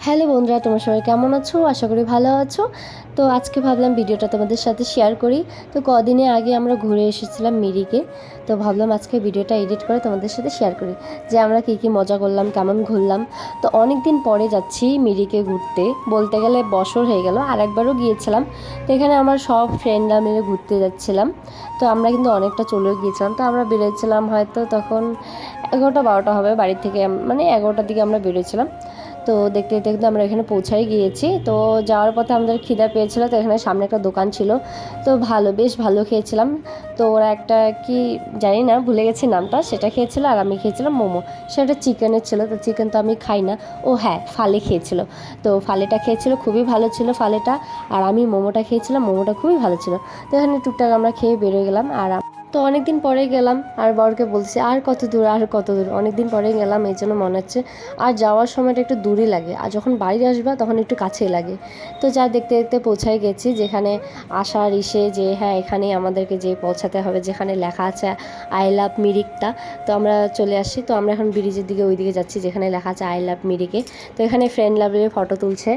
Hello বন্ধুরা, তোমরা সবাই কেমন আছো? আশা করি ভালো আছো। তো আজকে ভাবলাম ভিডিওটা তোমাদের সাথে শেয়ার করি। তো কদিনে আগে আমরা ঘুরে এসেছিলাম মিরিকে। তো ভাবলাম আজকে ভিডিওটা এডিট করে তোমাদের সাথে শেয়ার করি যে আমরা কী মজা করলাম, কেমন ঘুরলাম। তো অনেক দিন পরে যাচ্ছি মিরিকে ঘুরতে, বলতে গেলে বছর হয়ে গেল। আর একবারও গিয়েছিলাম। তো এখানে আমার সব ফ্রেন্ডরা মিলে ঘুরতে যাচ্ছিলাম। তো আমরা কিন্তু অনেকটা চলেও গিয়েছিলাম। তো আমরা বেরোচ্ছিলাম হয়তো তখন 11টা-12টা হবে বাড়ি থেকে, মানে 11টার দিকে আমরা বেরোছিলাম। তো দেখতে দেখতে কিন্তু আমরা এখানে পৌঁছাই গিয়েছি। তো যাওয়ার পথে আমাদের খিদা পেয়েছিলো, তো এখানে সামনে একটা দোকান ছিল। তো বেশ ভালো খেয়েছিলাম। তো ওরা একটা কি জানি না, ভুলে গেছি নামটা, সেটা খেয়েছিল। আর আমি খেয়েছিলাম মোমো। সেটা চিকেনের ছিল। তো চিকেন তো আমি খাই না। ও হ্যাঁ, ফালে খেয়েছিল। তো ফালেটা খেয়েছিল, খুবই ভালো ছিল ফালেটা। আর আমি মোমোটা খেয়েছিলাম, মোমোটা খুবই ভালো ছিল। তো এখানে টুকটাক আমরা খেয়ে বেরোয় গেলাম। আর তো অনেক দিন পরে গেলাম, আর বরকে বলছি আর কত দূর, আর কত দূর, অনেক দিন পরে গেলাম, এই জন্য মনে হচ্ছে। আর যাওয়ার সময়টা একটু দূরই লাগে, আর যখন বাড়ি আসবা তখন একটু কাছেই লাগে। তো যা দেখতে দেখতে পৌঁছায় গেছি, যেখানে আসার ইসে যে হ্যাঁ এখানেই আমাদেরকে যে পৌঁছাতে হবে, যেখানে লেখা আছে আই লাভ মিরিকটা। তো আমরা চলে আসি। তো আমরা এখন ব্রিজের দিকে, ওই দিকে যাচ্ছি যেখানে লেখা আছে আই লাভ মিরিকে। তো এখানে ফ্রেন্ড লাভের ফটো তুলছে।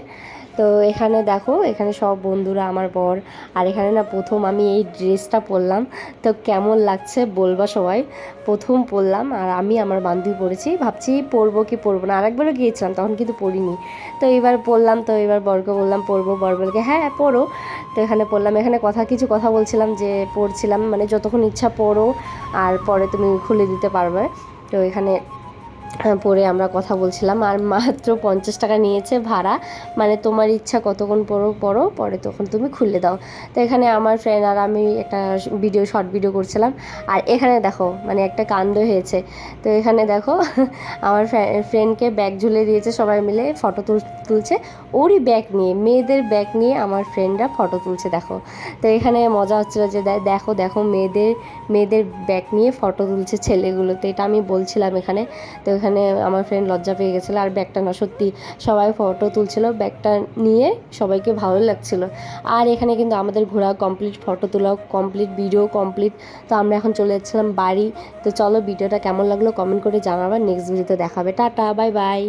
তো এখানে দেখো, এখানে সব বন্ধুরা, আমার বর। আর এখানে না প্রথম আমি এই ড্রেসটা পরলাম। তো কেমন লাগছে বলবা সবাই। প্রথম পরলাম, আর আমি আমার বান্ধবী পরেছি, ভাবছি পরবো কি পরবো না। আরেকবারও গিয়েছিলাম, তখন কিন্তু পরিনি। তো এবার পরলাম। তো এবার বরকে বললাম পরবো, বর বলকে হ্যাঁ পরো। তো এখানে পরলাম। এখানে কিছু কথা বলছিলাম যে পরছিলাম, মানে যতক্ষণ ইচ্ছা পরো, আর পরে তুমি খুলে দিতে পারবে। তো এখানে পরে আমরা কথা বলছিলাম। আর মাত্র 50 টাকা নিয়েছে ভাড়া, মানে তোমার ইচ্ছা কতক্ষণ পরো, পরে তখন তুমি খুলে দাও। তো এখানে আমার ফ্রেন্ড আর আমি একটা শর্ট ভিডিও করছিলাম। আর এখানে দেখো, মানে একটা কাণ্ড হয়েছে। তো এখানে দেখো আমার ফ্রেন্ডকে ব্যাগ ঝুলিয়ে দিয়েছে, সবাই মিলে ফটো তুলছে। ওরই ব্যাগ নিয়ে, মেয়েদের ব্যাগ নিয়ে আমার ফ্রেন্ডরা ফটো তুলছে, দেখো। তো এখানে মজা হচ্ছিলো যে দেখো দেখো মেয়েদের ব্যাগ নিয়ে ফটো তুলছে ছেলেগুলো। তো এটা আমি বলছিলাম এখানে। তো এখানে আমার ফ্রেন্ড লজ্জা পেয়ে গেছিলো। আর ব্যাগটা না, সত্যি সবাই ফটো তুলছিল, ব্যাগটা নিয়ে সবাইকে ভালো লাগছিল। আর এখানে কিন্তু আমাদের ঘোরা কমপ্লিট, ফটো তোলা কমপ্লিট, ভিডিও কমপ্লিট। তো আমরা এখন চলে যাচ্ছিলাম বাড়ি। তো চলো, ভিডিওটা কেমন লাগলো কমেন্ট করে জানাবা, নেক্সট ভিডিওতে দেখাবে। Tata, bye bye.